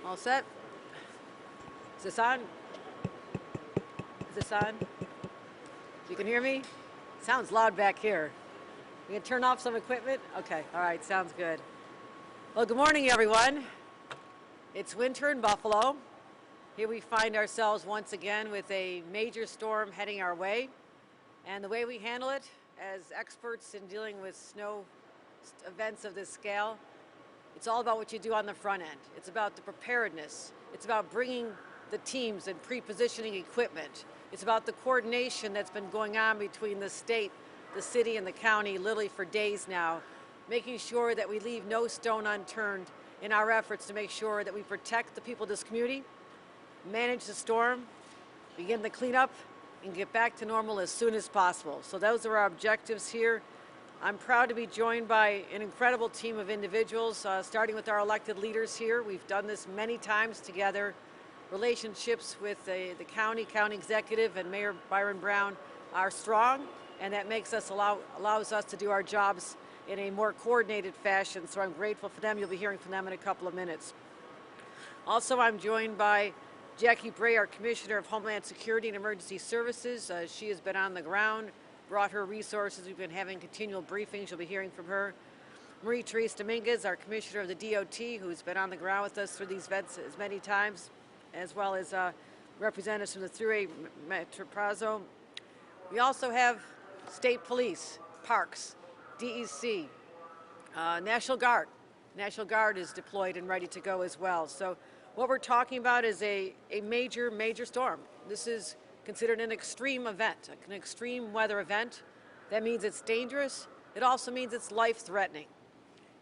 All set? Is this on? Is this on? You can hear me? Sounds loud back here. We can turn off some equipment? Okay, all right, sounds good. Well, good morning, everyone. It's winter in Buffalo. Here we find ourselves once again with a major storm heading our way. And the way we handle it, as experts in dealing with snow events of this scale, it's all about what you do on the front end. It's about the preparedness. It's about bringing the teams and pre-positioning equipment. It's about the coordination that's been going on between the state, the city, and the county literally for days now, making sure that we leave no stone unturned in our efforts to make sure that we protect the people of this community, manage the storm, begin the cleanup, and get back to normal as soon as possible. So those are our objectives here. I'm proud to be joined by an incredible team of individuals, starting with our elected leaders here. We've done this many times together. Relationships with the county executive, and Mayor Byron Brown are strong, and that makes us allows us to do our jobs in a more coordinated fashion. So I'm grateful for them. You'll be hearing from them in a couple of minutes. Also, I'm joined by Jackie Bray, our Commissioner of Homeland Security and Emergency Services. She has been on the ground, brought her resources. We've been having continual briefings. You'll be hearing from her. Marie-Therese Dominguez, our Commissioner of the DOT, who's been on the ground with us through these events as many times, as well as representatives from the Thruway Metroprazo. We also have State Police, Parks, DEC, National Guard. National Guard is deployed and ready to go as well. So what we're talking about is a major storm. This is considered an extreme event, an extreme weather event. That means it's dangerous. It also means it's life-threatening.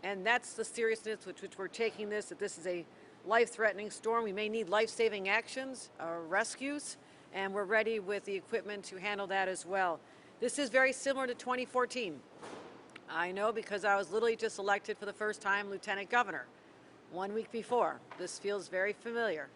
And that's the seriousness with which we're taking this, that this is a life-threatening storm. We may need life-saving actions, rescues, and we're ready with the equipment to handle that as well. This is very similar to 2014. I know because I was literally just elected for the first time Lieutenant Governor 1 week before. This feels very familiar.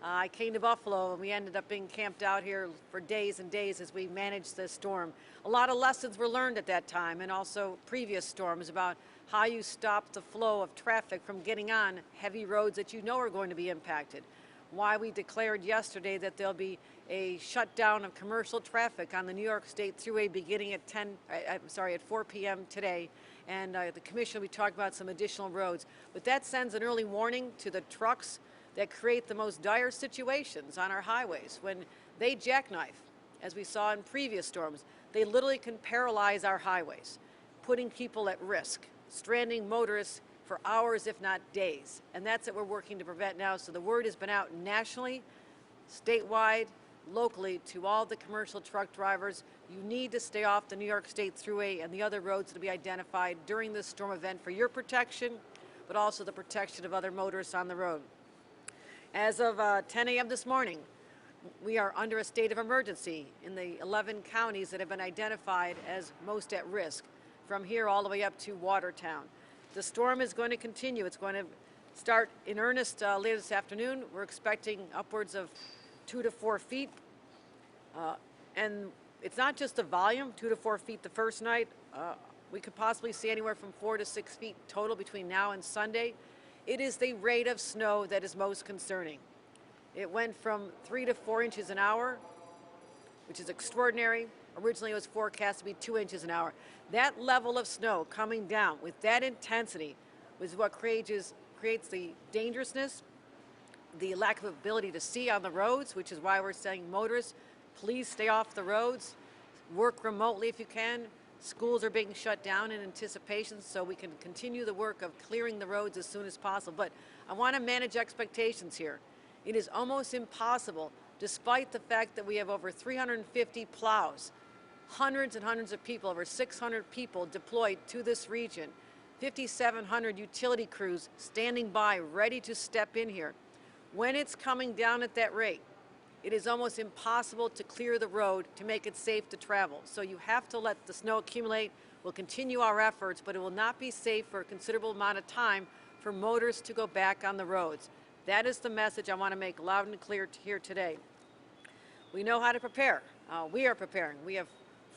I came to Buffalo and we ended up being camped out here for days and days as we managed this storm. A lot of lessons were learned at that time, and also previous storms, about how you stop the flow of traffic from getting on heavy roads that you know are going to be impacted. Why we declared yesterday that there'll be a shutdown of commercial traffic on the New York State Thruway beginning at 4 p.m. today. And the commission will be talking about some additional roads. But that sends an early warning to the trucks that create the most dire situations on our highways. When they jackknife, as we saw in previous storms, they literally can paralyze our highways, putting people at risk, stranding motorists for hours, if not days. And that's what we're working to prevent now. So the word has been out nationally, statewide, locally, to all the commercial truck drivers. You need to stay off the New York State Thruway and the other roads to be identified during this storm event for your protection, but also the protection of other motorists on the road. As of 10 a.m. this morning, we are under a state of emergency in the 11 counties that have been identified as most at risk, from here all the way up to Watertown. The storm is going to continue. It's going to start in earnest later this afternoon. We're expecting upwards of 2 to 4 feet. And it's not just the volume, 2 to 4 feet the first night. We could possibly see anywhere from 4 to 6 feet total between now and Sunday. It is the rate of snow that is most concerning. It went from 3 to 4 inches an hour, which is extraordinary. Originally it was forecast to be 2 inches an hour. That level of snow coming down with that intensity was what creates the dangerousness, the lack of ability to see on the roads, which is why we're saying motorists, please stay off the roads, work remotely if you can. Schools are being shut down in anticipation so we can continue the work of clearing the roads as soon as possible. But I want to manage expectations here. It is almost impossible, despite the fact that we have over 350 plows, hundreds and hundreds of people, over 600 people deployed to this region, 5,700 utility crews standing by, ready to step in here. When it's coming down at that rate, it is almost impossible to clear the road to make it safe to travel. So you have to let the snow accumulate. We'll continue our efforts, but it will not be safe for a considerable amount of time for motorists to go back on the roads. That is the message I want to make loud and clear here today. We know how to prepare. We are preparing. We have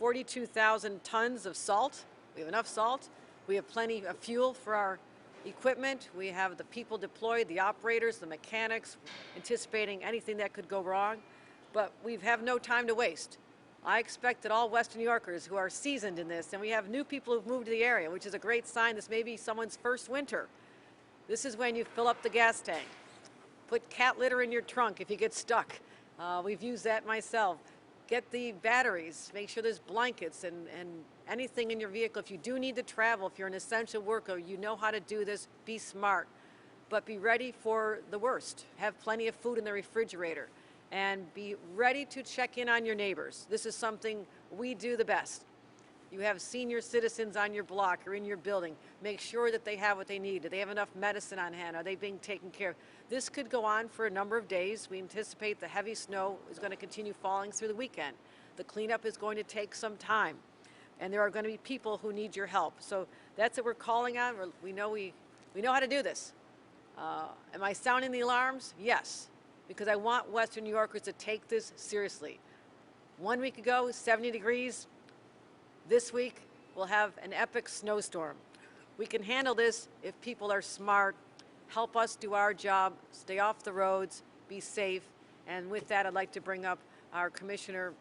42,000 tons of salt. We have enough salt. We have plenty of fuel for our equipment. We have the people deployed, the operators, the mechanics, anticipating anything that could go wrong. But we have no time to waste. I expect that all Western New Yorkers who are seasoned in this, and we have new people who've moved to the area, which is a great sign this may be someone's first winter. This is when you fill up the gas tank. Put cat litter in your trunk if you get stuck. We've used that myself. Get the batteries, make sure there's blankets and anything in your vehicle. If you do need to travel, if you're an essential worker, you know how to do this, be smart. But be ready for the worst. Have plenty of food in the refrigerator. And be ready to check in on your neighbors. This is something we do the best. You have senior citizens on your block or in your building. Make sure that they have what they need. Do they have enough medicine on hand? Are they being taken care of? This could go on for a number of days. We anticipate the heavy snow is going to continue falling through the weekend. The cleanup is going to take some time. And there are going to be people who need your help. So that's what we're calling on. We know how to do this. Am I sounding the alarms? Yes, because I want Western New Yorkers to take this seriously. 1 week ago, 70 degrees. This week, we'll have an epic snowstorm. We can handle this if people are smart, help us do our job, stay off the roads, be safe. And with that, I'd like to bring up our Commissioner,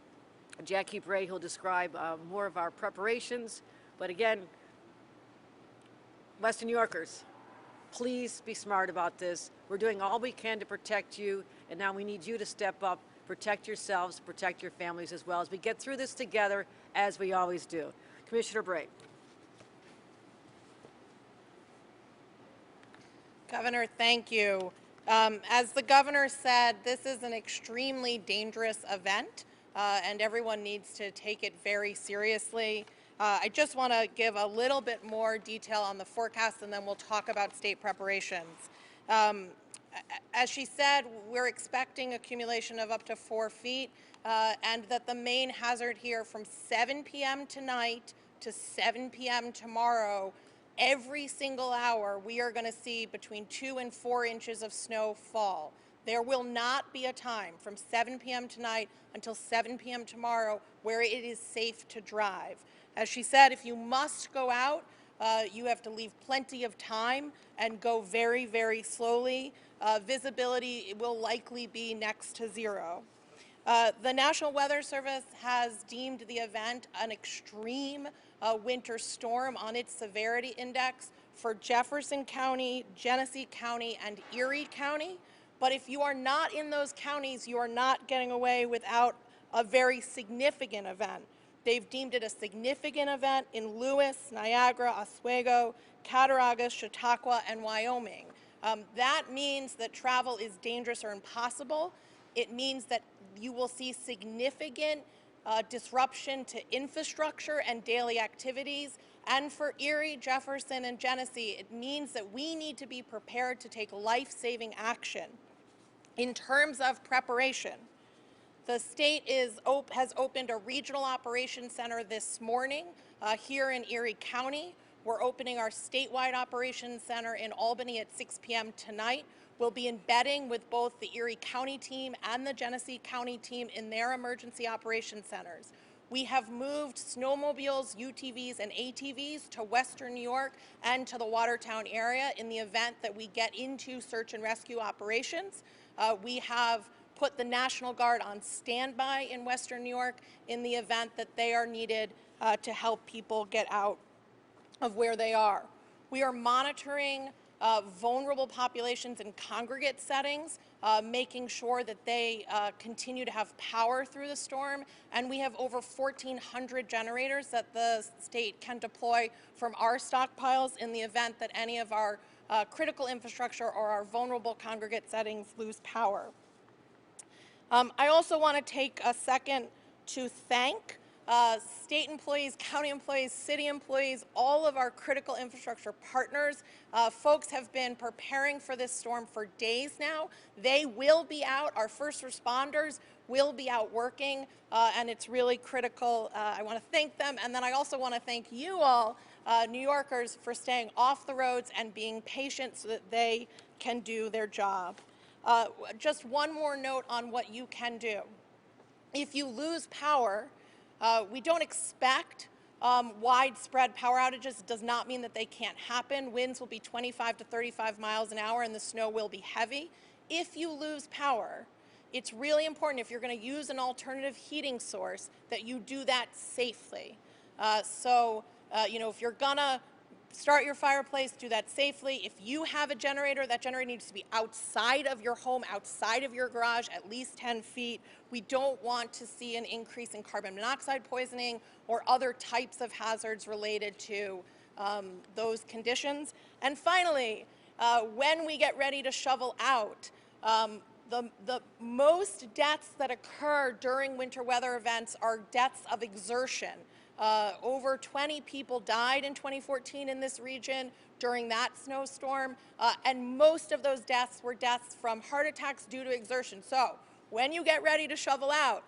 Jackie Bray, who'll describe more of our preparations. But again, Western New Yorkers, please be smart about this. We're doing all we can to protect you, and now we need you to step up, protect yourselves, protect your families as well as we get through this together, as we always do. Commissioner Bray. Governor, thank you. As the governor said, this is an extremely dangerous event, and everyone needs to take it very seriously. I just want to give a little bit more detail on the forecast, and then we'll talk about state preparations. As she said, we're expecting accumulation of up to 4 feet, and that the main hazard here from 7 p.m. tonight to 7 p.m. tomorrow, every single hour, we are going to see between 2 and 4 inches of snow fall. There will not be a time from 7 p.m. tonight until 7 p.m. tomorrow where it is safe to drive. As she said, if you must go out, you have to leave plenty of time and go very, very slowly. Visibility will likely be next to zero. The National Weather Service has deemed the event an extreme winter storm on its severity index for Jefferson County, Genesee County, and Erie County. But if you are not in those counties, you are not getting away without a very significant event. They've deemed it a significant event in Lewis, Niagara, Oswego, Cattaraugus, Chautauqua, and Wyoming. That means that travel is dangerous or impossible. It means that you will see significant disruption to infrastructure and daily activities. And for Erie, Jefferson, and Genesee, it means that we need to be prepared to take life-saving action. In terms of preparation, the state has opened a regional operations center this morning here in Erie County. We're opening our statewide operations center in Albany at 6 p.m. tonight. We'll be embedding with both the Erie County team and the Genesee County team in their emergency operations centers. We have moved snowmobiles, UTVs, and ATVs to Western New York and to the Watertown area in the event that we get into search and rescue operations. We have put the National Guard on standby in Western New York in the event that they are needed to help people get out of where they are. We are monitoring vulnerable populations in congregate settings, making sure that they continue to have power through the storm, and we have over 1,400 generators that the state can deploy from our stockpiles in the event that any of our critical infrastructure or our vulnerable congregate settings lose power. I also want to take a second to thank state employees, county employees, city employees, all of our critical infrastructure partners. Folks have been preparing for this storm for days now. They will be out. Our first responders will be out working, and it's really critical. I want to thank them, and then I also want to thank you all, New Yorkers, for staying off the roads and being patient so that they can do their job. Just one more note on what you can do. If you lose power, we don't expect widespread power outages does not mean that they can't happen. Winds will be 25 to 35 miles an hour and the snow will be heavy. If you lose power, it's really important, if you're going to use an alternative heating source, that you do that safely. You know, if you're going to start your fireplace, do that safely. If you have a generator, that generator needs to be outside of your home, outside of your garage, at least 10 feet. We don't want to see an increase in carbon monoxide poisoning or other types of hazards related to those conditions. And finally, when we get ready to shovel out, the most deaths that occur during winter weather events are deaths of exertion. Over 20 people died in 2014 in this region during that snowstorm, and most of those deaths were deaths from heart attacks due to exertion. So when you get ready to shovel out,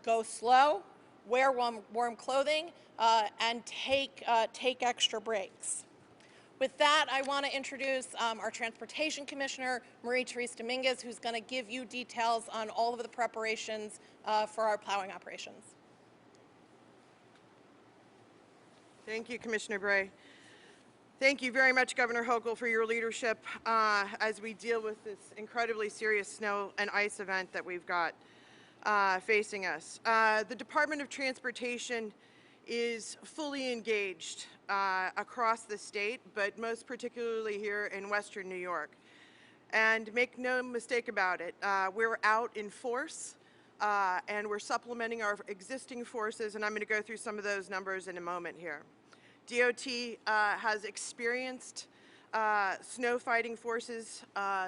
go slow, wear warm clothing, and take extra breaks. With that, I want to introduce our Transportation Commissioner, Marie-Therese Dominguez, who's going to give you details on all of the preparations for our plowing operations. Thank you, Commissioner Bray. Thank you very much, Governor Hochul, for your leadership as we deal with this incredibly serious snow and ice event that we've got facing us. The Department of Transportation is fully engaged across the state, but most particularly here in Western New York. And make no mistake about it, we're out in force and we're supplementing our existing forces, and I'm going to go through some of those numbers in a moment here. DOT has experienced snow fighting forces.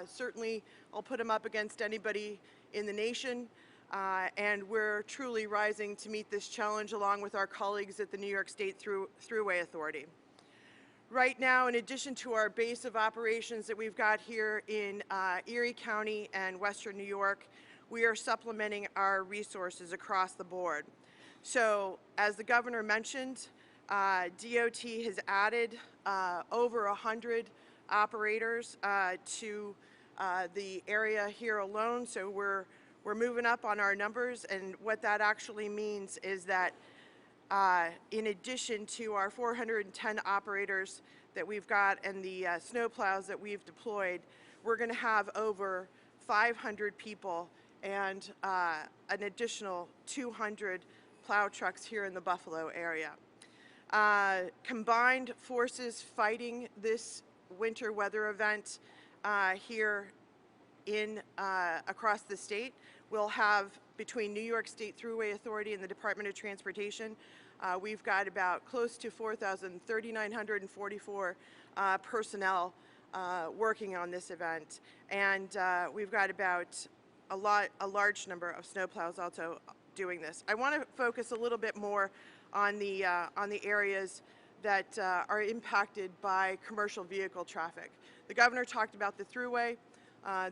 Certainly, I'll put them up against anybody in the nation, and we're truly rising to meet this challenge along with our colleagues at the New York State Thruway Authority. Right now, in addition to our base of operations that we've got here in Erie County and Western New York, we are supplementing our resources across the board. So, as the governor mentioned, DOT has added over 100 operators to the area here alone. So we're moving up on our numbers, and what that actually means is that in addition to our 410 operators that we've got and the snow plows that we've deployed, we're going to have over 500 people and an additional 200 plow trucks here in the Buffalo area. Combined forces fighting this winter weather event here in across the state. We'll have, between New York State Thruway Authority and the Department of Transportation, we've got about close to 3,944 personnel working on this event, and we've got about a large number of snowplows also doing this. I want to focus a little bit more on the areas that are impacted by commercial vehicle traffic. The governor talked about the Thruway.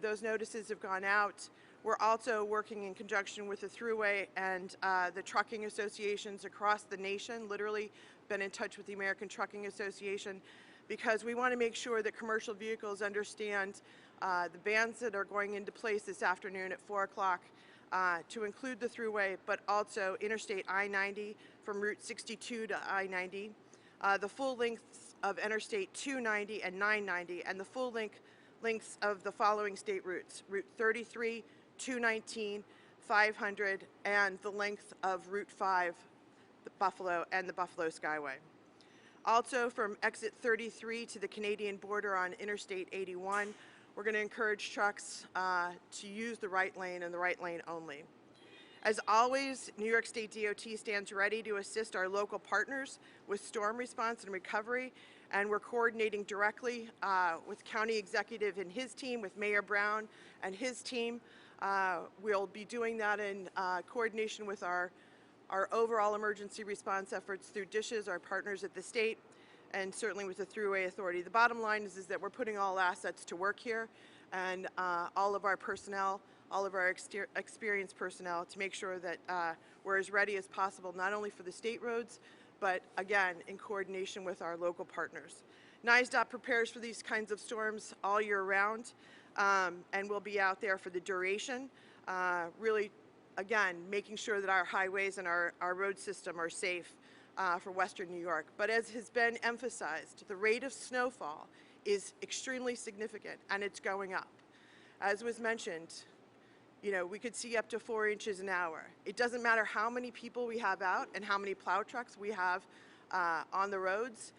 Those notices have gone out. We're also working in conjunction with the Thruway and the trucking associations across the nation, literally been in touch with the American Trucking Association, because we want to make sure that commercial vehicles understand the bans that are going into place this afternoon at 4 o'clock to include the Thruway, but also Interstate I-90 from Route 62 to I-90, the full lengths of Interstate 290 and 990, and the full lengths of the following state routes: Route 33, 219, 500, and the length of Route 5, the Buffalo and the Buffalo Skyway. Also, from exit 33 to the Canadian border on Interstate 81, we're going to encourage trucks to use the right lane and the right lane only. As always, New York State DOT stands ready to assist our local partners with storm response and recovery, and we're coordinating directly with County Executive and his team, with Mayor Brown and his team. We'll be doing that in coordination with our overall emergency response efforts through DISHES, our partners at the state, and certainly with the Thruway Authority. The bottom line is that we're putting all assets to work here, and all of our personnel, all of our experienced personnel, to make sure that we're as ready as possible, not only for the state roads, but again, in coordination with our local partners. NYSDOT prepares for these kinds of storms all year round, and we'll be out there for the duration, really, again, making sure that our highways and our road system are safe for Western New York. But as has been emphasized, the rate of snowfall is extremely significant, and it's going up. As was mentioned, we could see up to 4 inches an hour. It doesn't matter how many people we have out and how many plow trucks we have on the roads.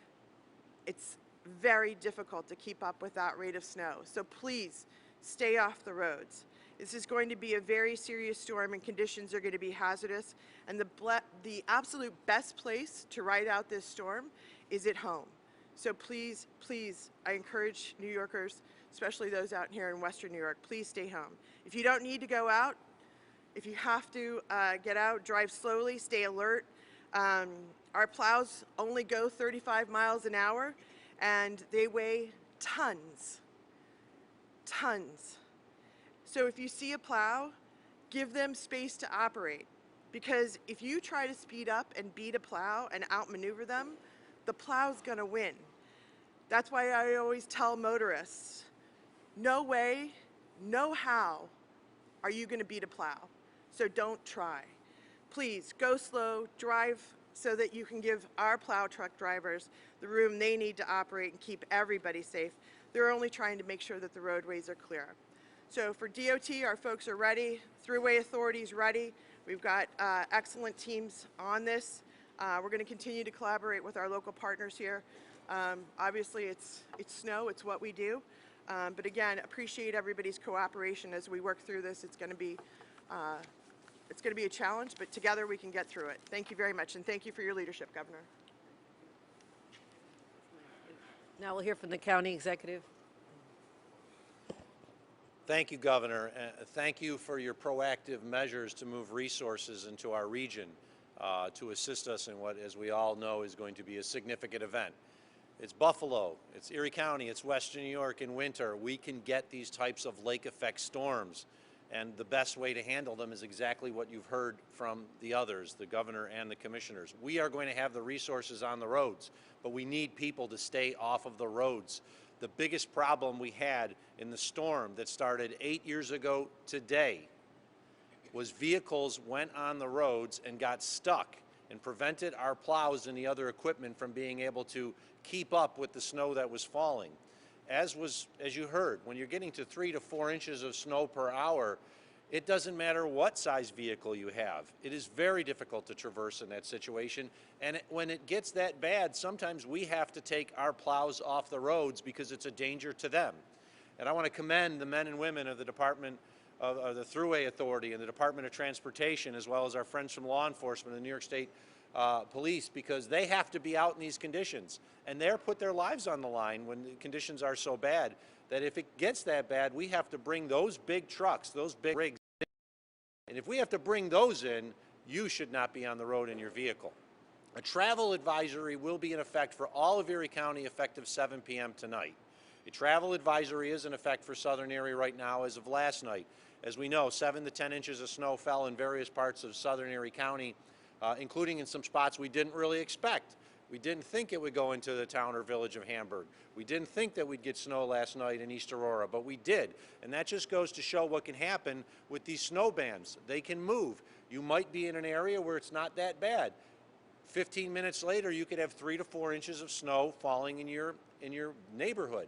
It's very difficult to keep up with that rate of snow. So please stay off the roads. This is going to be a very serious storm, and conditions are going to be hazardous. And the absolute best place to ride out this storm is at home. So please, please, I encourage New Yorkers, especially those out here in Western New York, please stay home. If you don't need to go out, if you have to get out, drive slowly, stay alert. Our plows only go 35 miles an hour, and they weigh tons, tons. So if you see a plow, give them space to operate, because if you try to speed up and beat a plow and outmaneuver them, the plow's gonna win. That's why I always tell motorists, no way, no how are you gonna beat a plow. So don't try. Please go slow, drive so that you can give our plow truck drivers the room they need to operate and keep everybody safe. They're only trying to make sure that the roadways are clear. So for DOT, our folks are ready. Thruway authority's ready. We've got excellent teams on this. We're going to continue to collaborate with our local partners here. Obviously, it's snow. It's what we do. But again, appreciate everybody's cooperation as we work through this. It's going to be a challenge, but together we can get through it. Thank you very much, and thank you for your leadership, Governor. Now we'll hear from the county executive. Thank you, Governor. Thank you for your proactive measures to move resources into our region to assist us in what, as we all know, is going to be a significant event. It's Buffalo, it's Erie County, it's Western New York in winter. We can get these types of lake effect storms, and the best way to handle them is exactly what you've heard from the others, the governor and the commissioners. We are going to have the resources on the roads, but we need people to stay off of the roads. The biggest problem we had in the storm that started 8 years ago today was vehicles went on the roads and got stuck and prevented our plows and the other equipment from being able to keep up with the snow that was falling. As you heard, when you're getting to 3 to 4 inches of snow per hour, it doesn't matter what size vehicle you have. It is very difficult to traverse in that situation. And when it gets that bad, sometimes we have to take our plows off the roads because it's a danger to them. And I want to commend the men and women of the Department of the Thruway Authority and the Department of Transportation, as well as our friends from law enforcement and New York State Police, because they have to be out in these conditions. And they're put their lives on the line when the conditions are so bad that if it gets that bad, we have to bring those big trucks, those big rigs. And if we have to bring those in, you should not be on the road in your vehicle. A travel advisory will be in effect for all of Erie County effective 7 p.m. tonight. A travel advisory is in effect for Southern Erie right now as of last night. As we know, 7 to 10 inches of snow fell in various parts of Southern Erie County, including in some spots we didn't really expect. We didn't think it would go into the town or village of Hamburg. We didn't think that we'd get snow last night in East Aurora, but we did. And that just goes to show what can happen with these snow bands. They can move. You might be in an area where it's not that bad. 15 minutes later, you could have 3 to 4 inches of snow falling in your neighborhood.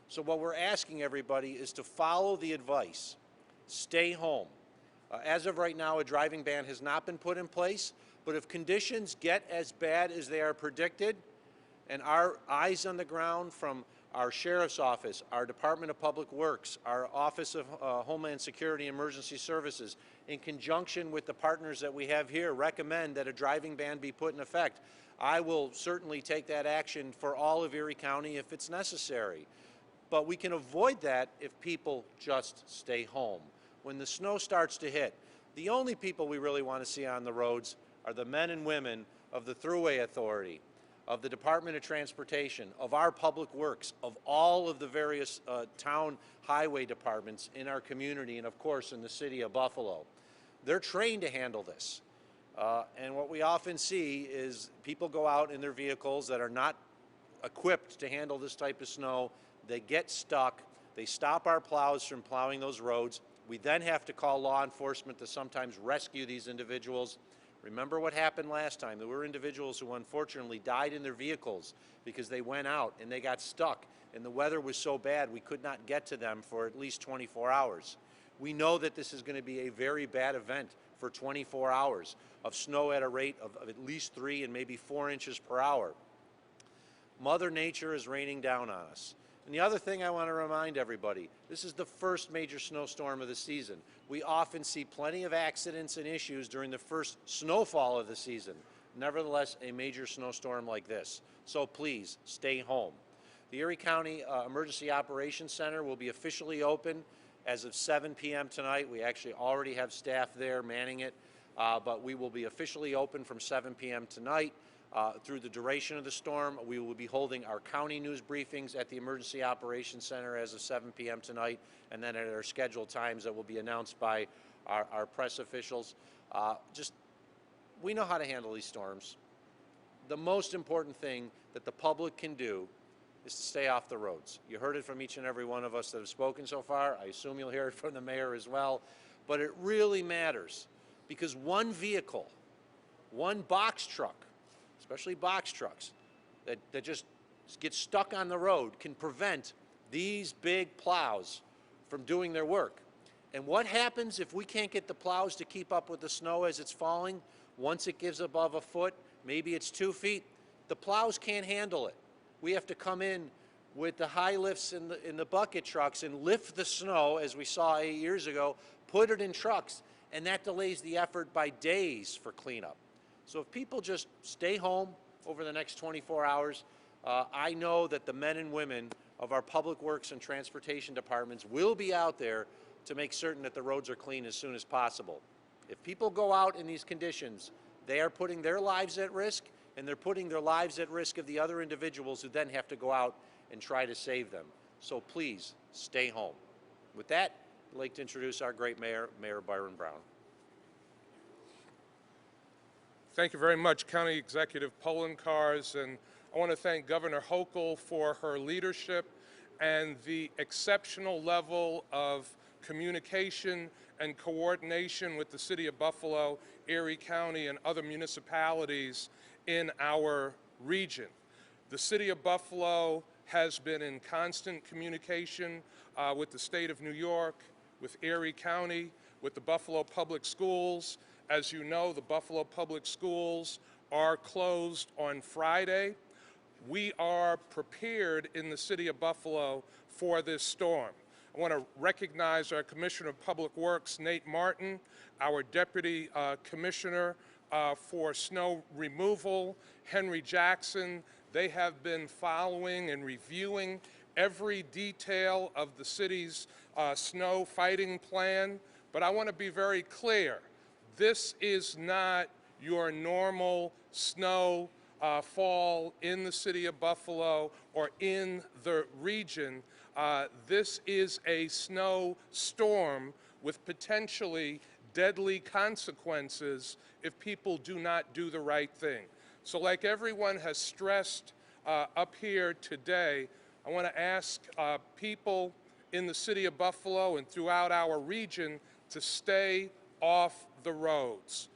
So what we're asking everybody is to follow the advice. Stay home. As of right now, a driving ban has not been put in place, but if conditions get as bad as they are predicted, and our eyes on the ground from our Sheriff's Office, our Department of Public Works, our Office of Homeland Security and Emergency Services, in conjunction with the partners that we have here, recommend that a driving ban be put in effect, I will certainly take that action for all of Erie County if it's necessary. But we can avoid that if people just stay home. When the snow starts to hit, the only people we really want to see on the roads are the men and women of the Thruway Authority, of the Department of Transportation, of our Public Works, of all of the various town highway departments in our community, and of course in the city of Buffalo. They're trained to handle this. And what we often see is people go out in their vehicles that are not equipped to handle this type of snow. They get stuck. They stop our plows from plowing those roads. We then have to call law enforcement to sometimes rescue these individuals. Remember what happened last time. There were individuals who unfortunately died in their vehicles because they went out and they got stuck and the weather was so bad we could not get to them for at least 24 hours. We know that this is going to be a very bad event for 24 hours of snow at a rate of at least 3 and maybe 4 inches per hour. Mother Nature is raining down on us. And the other thing I want to remind everybody, this is the first major snowstorm of the season. We often see plenty of accidents and issues during the first snowfall of the season. Nevertheless, a major snowstorm like this. So please, stay home. The Erie County Emergency Operations Center will be officially open as of 7 p.m. tonight. We actually already have staff there manning it, but we will be officially open from 7 p.m. tonight. Through the duration of the storm, we will be holding our county news briefings at the Emergency Operations Center as of 7 p.m. tonight, and then at our scheduled times that will be announced by our press officials. We know how to handle these storms. The most important thing that the public can do is to stay off the roads. You heard it from each and every one of us that have spoken so far. I assume you'll hear it from the mayor as well. But it really matters because one vehicle, one box truck, especially box trucks, that just get stuck on the road can prevent these big plows from doing their work. And what happens if we can't get the plows to keep up with the snow as it's falling? Once it gives above a foot, maybe it's 2 feet, the plows can't handle it. We have to come in with the high lifts in the bucket trucks and lift the snow, as we saw 8 years ago, put it in trucks, and that delays the effort by days for cleanup. So if people just stay home over the next 24 hours, I know that the men and women of our public works and transportation departments will be out there to make certain that the roads are clean as soon as possible. If people go out in these conditions, they are putting their lives at risk, and they're putting their lives at risk of the other individuals who then have to go out and try to save them. So please, stay home. With that, I'd like to introduce our great mayor, Mayor Byron Brown. Thank you very much, County Executive Polenkars, and I want to thank Governor Hochul for her leadership and the exceptional level of communication and coordination with the City of Buffalo, Erie County, and other municipalities in our region. The City of Buffalo has been in constant communication with the State of New York, with Erie County, with the Buffalo Public Schools. As you know, the Buffalo Public Schools are closed on Friday. We are prepared in the City of Buffalo for this storm. I want to recognize our Commissioner of Public Works, Nate Martin, our Deputy Commissioner for Snow Removal, Henry Jackson. They have been following and reviewing every detail of the city's snow fighting plan. But I want to be very clear. This is not your normal snow fall in the City of Buffalo or in the region. This is a snow storm with potentially deadly consequences if people do not do the right thing. So like everyone has stressed up here today, I want to ask people in the City of Buffalo and throughout our region to stay off the roads.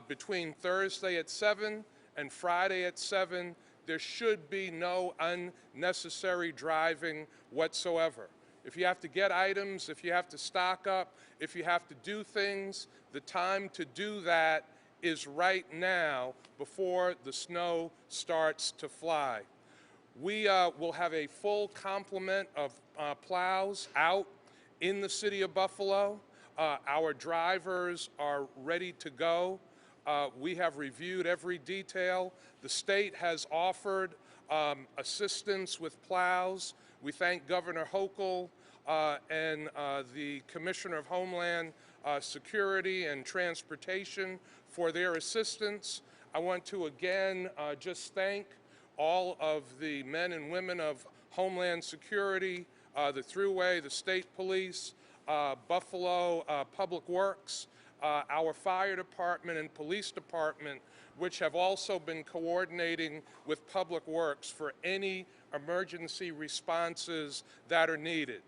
Between Thursday at 7 and Friday at 7, there should be no unnecessary driving whatsoever. If you have to get items, if you have to stock up, if you have to do things, the time to do that is right now before the snow starts to fly. We will have a full complement of plows out in the City of Buffalo. Our drivers are ready to go. We have reviewed every detail. The state has offered assistance with plows. We thank Governor Hochul and the Commissioner of Homeland Security and Transportation for their assistance. I want to again just thank all of the men and women of Homeland Security, the Thruway, the State Police, Buffalo Public Works, our fire department and police department, which have also been coordinating with Public Works for any emergency responses that are needed.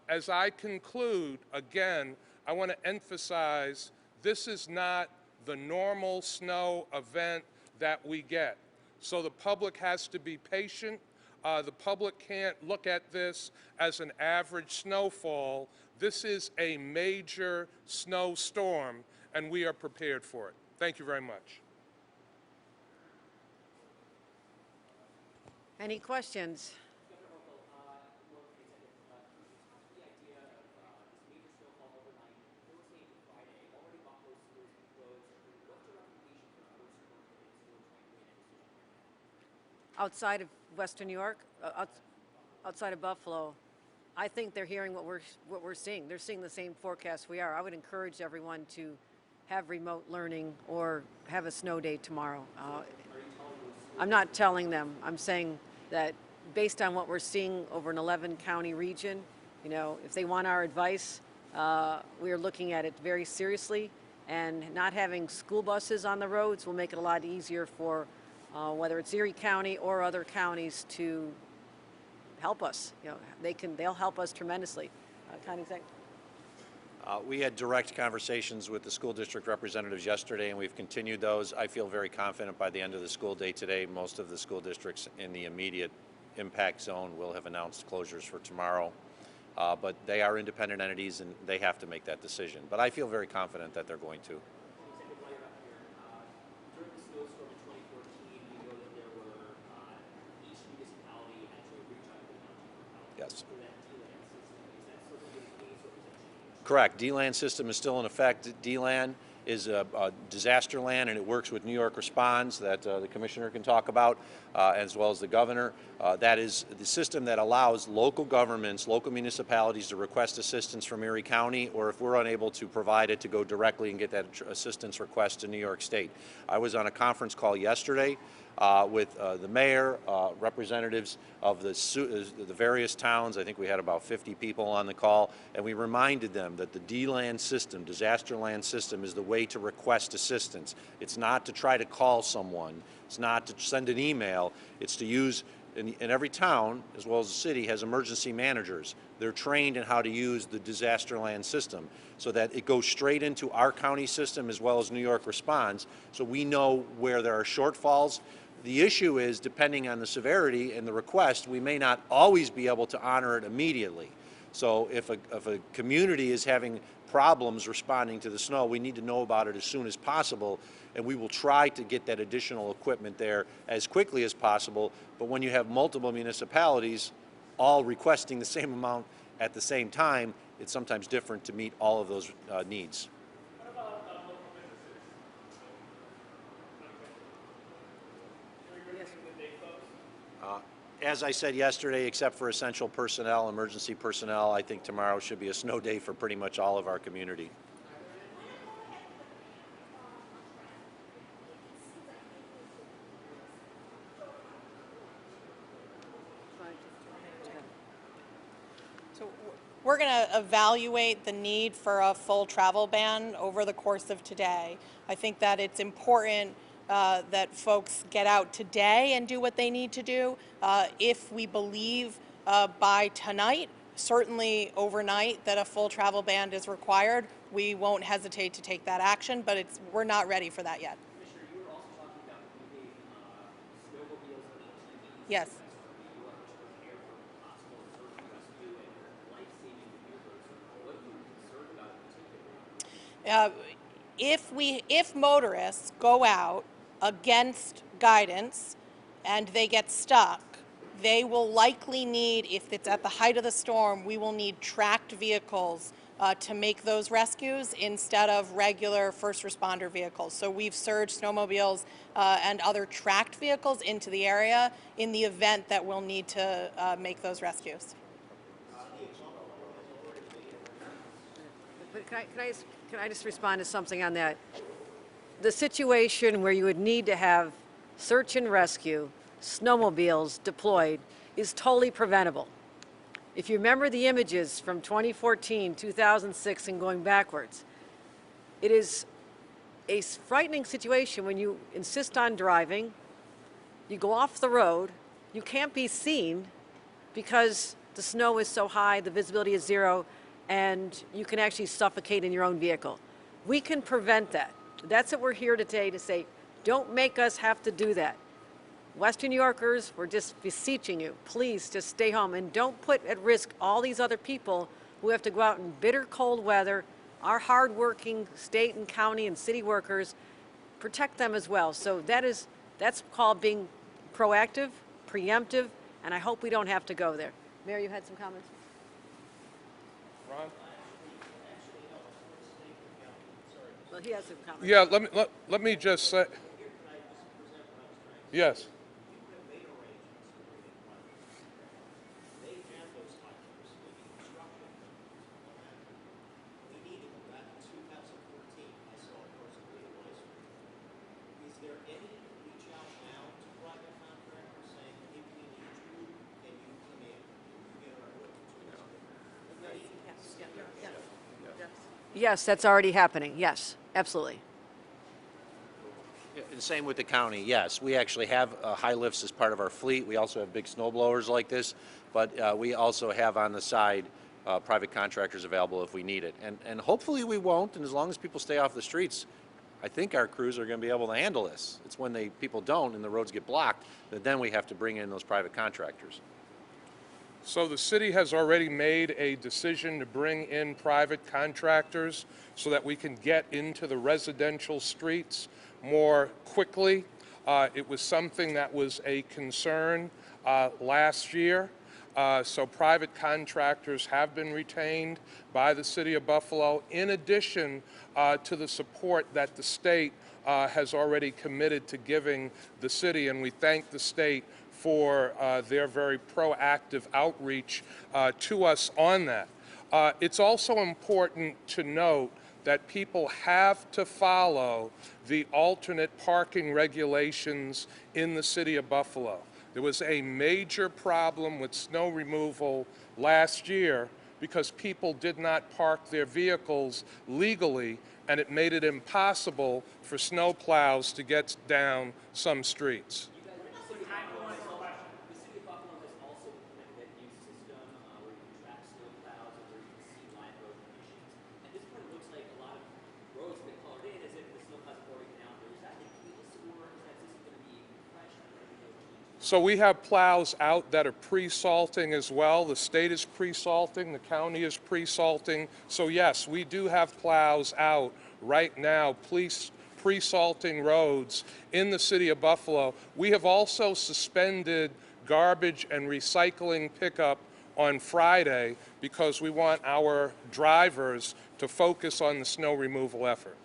As I conclude, again, I want to emphasize this is not the normal snow event that we get. So the public has to be patient. The public can't look at this as an average snowfall. This is a major snowstorm, and we are prepared for it. Thank you very much. Any questions? Outside of Western New York, outside of Buffalo, I think they're hearing what we're seeing. They're seeing the same forecast we are. I would encourage everyone to have remote learning or have a snow day tomorrow. I'm not telling them. I'm saying that based on what we're seeing over an 11-county region, you know, if they want our advice, we are looking at it very seriously. And not having school buses on the roads will make it a lot easier for whether it's Erie County or other counties to help us. You know, they'll help us tremendously. County Exec. We had direct conversations with the school district representatives yesterday, and we've continued those. I feel very confident by the end of the school day today, most of the school districts in the immediate impact zone will have announced closures for tomorrow. But they are independent entities, and they have to make that decision. But I feel very confident that they're going to. Yes. Correct. D-Land system is still in effect. D-Land is a disaster land, and it works with New York Responds that the commissioner can talk about, as well as the governor. That is the system that allows local governments, local municipalities to request assistance from Erie County, or if we're unable to provide it, to go directly and get that assistance request to New York State. I was on a conference call yesterday with the mayor, representatives of the various towns. I think we had about 50 people on the call, and we reminded them that the D-Land system, disaster land system, is the way to request assistance. It's not to try to call someone. It's not to send an email. It's to use, in every town, as well as the city, has emergency managers. They're trained in how to use the disaster land system so that it goes straight into our county system as well as New York Responds, so we know where there are shortfalls. The issue is, depending on the severity and the request, we may not always be able to honor it immediately. So if a community is having problems responding to the snow, we need to know about it as soon as possible, and we will try to get that additional equipment there as quickly as possible. But when you have multiple municipalities all requesting the same amount at the same time, it's sometimes different to meet all of those needs. As I said yesterday, except for essential personnel, emergency personnel, I think tomorrow should be a snow day for pretty much all of our community. So we're going to evaluate the need for a full travel ban over the course of today. I think that it's important that folks get out today and do what they need to do. If we believe by tonight, certainly overnight, that a full travel ban is required, we won't hesitate to take that action, but we're not ready for that yet. Commissioner, you were also talking about moving snowmobiles and ATVs. Yes. Prepare for possible search and rescue and life-saving maneuvers. What are you concerned about in particular? If motorists go out against guidance and they get stuck, they will likely need, if it's at the height of the storm, we will need tracked vehicles to make those rescues instead of regular first responder vehicles. So we've surged snowmobiles and other tracked vehicles into the area in the event that we'll need to make those rescues. But can I just respond to something on that? The situation where you would need to have search and rescue snowmobiles deployed is totally preventable. If you remember the images from 2014, 2006, and going backwards, it is a frightening situation when you insist on driving, you go off the road, you can't be seen because the snow is so high, the visibility is zero, and you can actually suffocate in your own vehicle. We can prevent that. That's what we're here today to say. Don't make us have to do that. Western New Yorkers, we're just beseeching you, please just stay home and don't put at risk all these other people who have to go out in bitter cold weather, our hardworking state and county and city workers. Protect them as well. So that's called being proactive, preemptive, and I hope we don't have to go there. Mayor, you had some comments? Ron? Well, he has some comments. Yeah, let me just say, yes. Yes, that's already happening. Yes, absolutely. And same with the county, yes. We actually have high lifts as part of our fleet. We also have big snow blowers like this, but we also have on the side private contractors available if we need it. And hopefully we won't, and as long as people stay off the streets, I think our crews are going to be able to handle this. It's when people don't and the roads get blocked that then we have to bring in those private contractors. So the city has already made a decision to bring in private contractors so that we can get into the residential streets more quickly. It was something that was a concern last year. So private contractors have been retained by the city of Buffalo, in addition to the support that the state has already committed to giving the city, and we thank the state for their very proactive outreach to us on that. It's also important to note that people have to follow the alternate parking regulations in the city of Buffalo. There was a major problem with snow removal last year because people did not park their vehicles legally, and it made it impossible for snow plows to get down some streets. So we have plows out that are pre-salting as well. The state is pre-salting, the county is pre-salting. So yes, we do have plows out right now, pre-salting roads in the city of Buffalo. We have also suspended garbage and recycling pickup on Friday because we want our drivers to focus on the snow removal effort.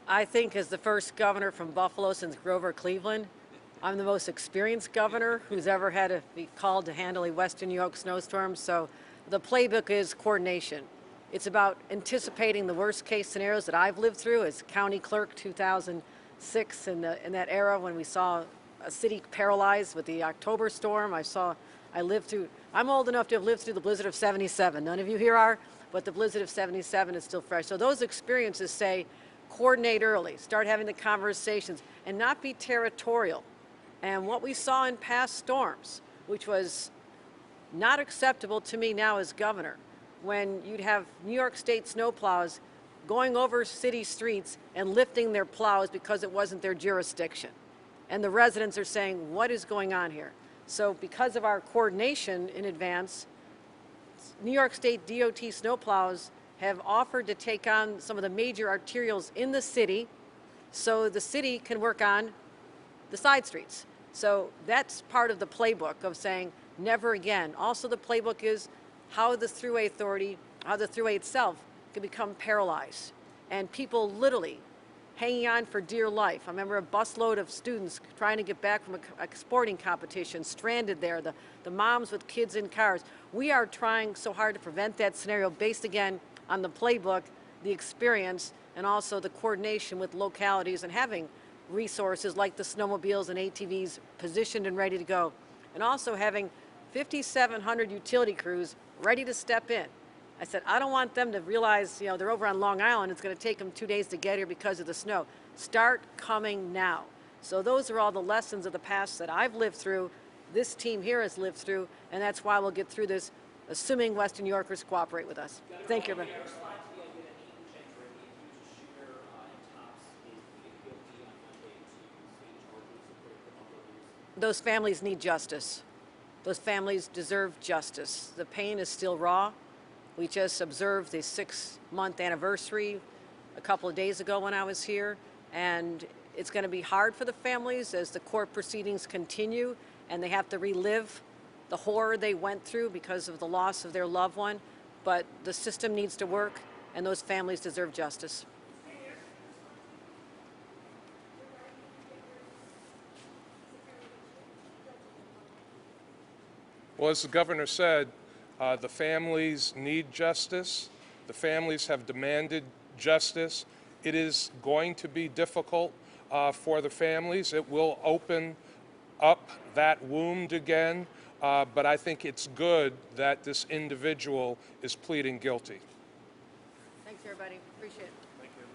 I think as the first governor from Buffalo since Grover Cleveland, I'm the most experienced governor who's ever had to be called to handle a Western New York snowstorm. So the playbook is coordination. It's about anticipating the worst case scenarios that I've lived through as county clerk 2006 in that era when we saw a city paralyzed with the October storm. I'm old enough to have lived through the blizzard of 77. None of you here are, but the blizzard of 77 is still fresh. So those experiences say, coordinate early, start having the conversations, and not be territorial. And what we saw in past storms, which was not acceptable to me now as governor, when you'd have New York State snowplows going over city streets and lifting their plows because it wasn't their jurisdiction. And the residents are saying, what is going on here? So because of our coordination in advance, New York State DOT snowplows have offered to take on some of the major arterials in the city so the city can work on the side streets. So that's part of the playbook of saying never again. Also the playbook is how the thruway authority, how the thruway itself can become paralyzed and people literally hanging on for dear life. I remember a busload of students trying to get back from a sporting competition, stranded there, the moms with kids in cars. We are trying so hard to prevent that scenario based again on the playbook, the experience, and also the coordination with localities and having resources like the snowmobiles and ATVs positioned and ready to go. And also having 5,700 utility crews ready to step in. I said, I don't want them to realize, they're over on Long Island. It's going to take them 2 days to get here because of the snow. Start coming now. So those are all the lessons of the past that I've lived through, this team here has lived through, and that's why we'll get through this, assuming Western New Yorkers cooperate with us. Thank you, everybody. Those families need justice. Those families deserve justice. The pain is still raw. We just observed the 6-month anniversary a couple of days ago when I was here, and it's going to be hard for the families as the court proceedings continue and they have to relive the horror they went through because of the loss of their loved one. But the system needs to work, and those families deserve justice. Well, as the governor said, the families need justice. The families have demanded justice. It is going to be difficult for the families. It will open up that wound again, but I think it's good that this individual is pleading guilty. Thanks, everybody. Appreciate it. Thank you.